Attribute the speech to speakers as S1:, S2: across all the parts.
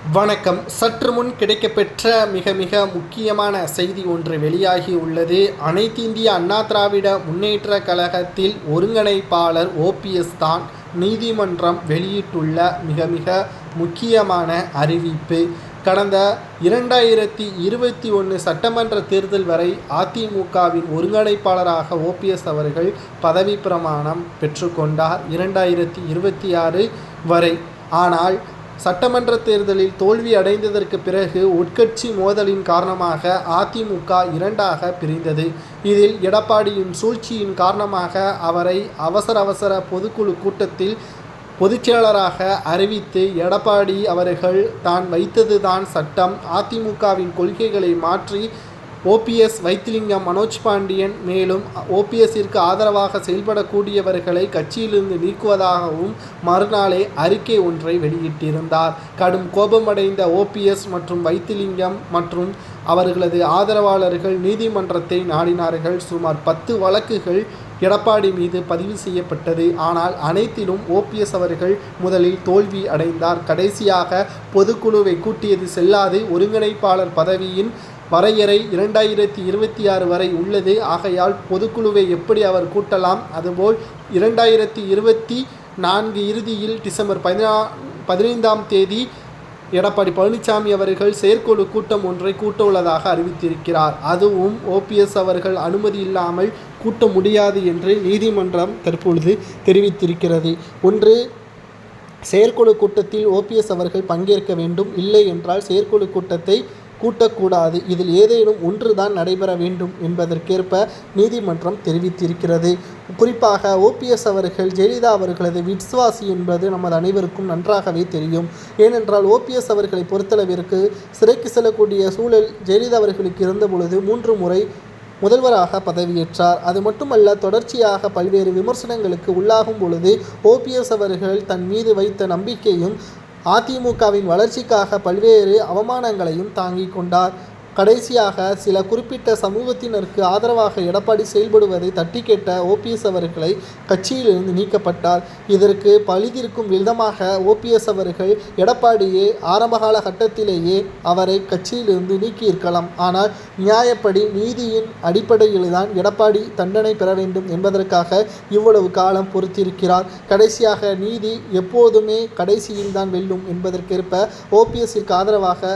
S1: வணக்கம். சற்று முன் கிடைக்கப்பெற்ற மிக மிக முக்கியமான செய்தி ஒன்று வெளியாகி உள்ளது. அனைத்திந்திய அண்ணா திராவிட முன்னேற்ற கழகத்தில் ஒருங்கிணைப்பாளர் ஓபிஎஸ் தான் நீதிமன்றம் வெளியிட்டுள்ள மிக மிக முக்கியமான அறிவிப்பு. கடந்த 2021 சட்டமன்ற தேர்தல் வரை அதிமுகவின் ஒருங்கிணைப்பாளராக ஓபிஎஸ் அவர்கள் பதவி பிரமாணம் பெற்றுக்கொண்டார் 2026 வரை. ஆனால் சட்டமன்ற தேர்தலில் தோல்வி அடைந்ததற்கு பிறகு உட்கட்சி மோதலின் காரணமாக அதிமுக இரண்டாக பிரிந்தது. இதில் எடப்பாடியின் சூழ்ச்சியின் காரணமாக அவரை அவசர பொதுக்குழு கூட்டத்தில் பொதுச்செயலாளராக அறிவித்து எடப்பாடி அவர்கள் தான் வைத்ததுதான் சட்டம், அதிமுகவின் கொள்கைகளை மாற்றி ஓபிஎஸ், வைத்திலிங்கம், மனோஜ் பாண்டியன் மேலும் ஓபிஎஸ்ஸிற்கு ஆதரவாக செயல்படக்கூடியவர்களை கட்சியிலிருந்து நீக்குவதாகவும் மறுநாளே அறிக்கை ஒன்றை வெளியிட்டிருந்தார். கடும் கோபமடைந்த ஓபிஎஸ் மற்றும் வைத்திலிங்கம் மற்றும் அவர்களது ஆதரவாளர்கள் நீதிமன்றத்தை நாடினார்கள். சுமார் 10 வழக்குகள் எடப்பாடி மீது பதிவு செய்யப்பட்டது. ஆனால் அனைத்திலும் ஓபிஎஸ் அவர்கள் முதலில் தோல்வி அடைந்தார். கடைசியாக பொதுக்குழுவை கூட்டியது செல்லாது, ஒருங்கிணைப்பாளர் பதவியின் வரையறை 2026 வரை உள்ளது. ஆகையால் பொதுக்குழுவை எப்படி அவர் கூட்டலாம்? அதுபோல் 2024 இறுதியில் டிசம்பர் 15ஆம் தேதி எடப்பாடி பழனிசாமி அவர்கள் செயற்குழு கூட்டம் ஒன்றை கூட்ட உள்ளதாக அறிவித்திருக்கிறார். அதுவும் ஓபிஎஸ் அவர்கள் அனுமதி இல்லாமல் கூட்ட முடியாது என்று நீதிமன்றம் தற்பொழுது தெரிவித்திருக்கிறது. ஒன்று, செயற்குழு கூட்டத்தில் ஓபிஎஸ் அவர்கள் பங்கேற்க வேண்டும், இல்லை என்றால் செயற்குழு கூட்டத்தை கூட்டக்கூடாது. இதில் ஏதேனும் ஒன்று தான் நடைபெற வேண்டும் என்பதற்கேற்ப நீதிமன்றம் தெரிவித்திருக்கிறது. குறிப்பாக ஓபிஎஸ் அவர்கள் ஜெயலலிதா அவர்களது விஸ்வாசி என்பது நமது அனைவருக்கும் நன்றாகவே தெரியும். ஏனென்றால் ஓபிஎஸ் அவர்களை பொறுத்தளவிற்கு சிறைக்கு செல்லக்கூடிய சூழல் ஜெயலலிதா அவர்களுக்கு இருந்த பொழுது 3 முறை முதல்வராக பதவியேற்றார். அது மட்டுமல்ல, தொடர்ச்சியாக பல்வேறு விமர்சனங்களுக்கு உள்ளாகும் பொழுது ஓபிஎஸ் அவர்கள் தன் மீது வைத்த நம்பிக்கையும் அதிமுகவின் வளர்ச்சிக்காக பல்வேறு அவமானங்களையும் தாங்கிக் கொண்டார். கடைசியாக சில குறிப்பிட்ட சமூகத்தினருக்கு ஆதரவாக எடப்பாடி செயல்படுவதை தட்டி கேட்ட ஓபிஎஸ் அவர்களை கட்சியிலிருந்து நீக்கப்பட்டார். இதற்கு பழிதீர்க்கும் விதமாக ஓபிஎஸ் அவர்கள் எடப்பாடியை ஆரம்பகால கட்டத்திலேயே அவரை கட்சியிலிருந்து நீக்கியிருக்கலாம். ஆனால் நியாயப்படி நீதியின் அடிப்படையில்தான் எடப்பாடி தண்டனை பெற வேண்டும் என்பதற்காக இவ்வளவு காலம் பொறுத்திருக்கிறார். கடைசியாக நீதி எப்போதுமே கடைசியில்தான் வெல்லும் என்பதற்கேற்ப ஓபிஎஸ்ஸிற்கு ஆதரவாக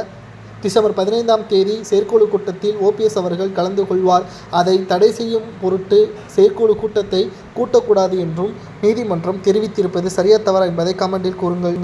S1: டிசம்பர் 15ஆம் தேதி செயற்குழு கூட்டத்தில் ஓபிஎஸ் அவர்கள் கலந்து கொள்வார். அதை தடை செய்யும் பொருட்டு செயற்குழு கூட்டத்தை கூட்டக்கூடாது என்றும் நீதிமன்றம் தெரிவித்திருப்பது சரியா தவறா என்பதை கமெண்டில் கூறுங்கள்.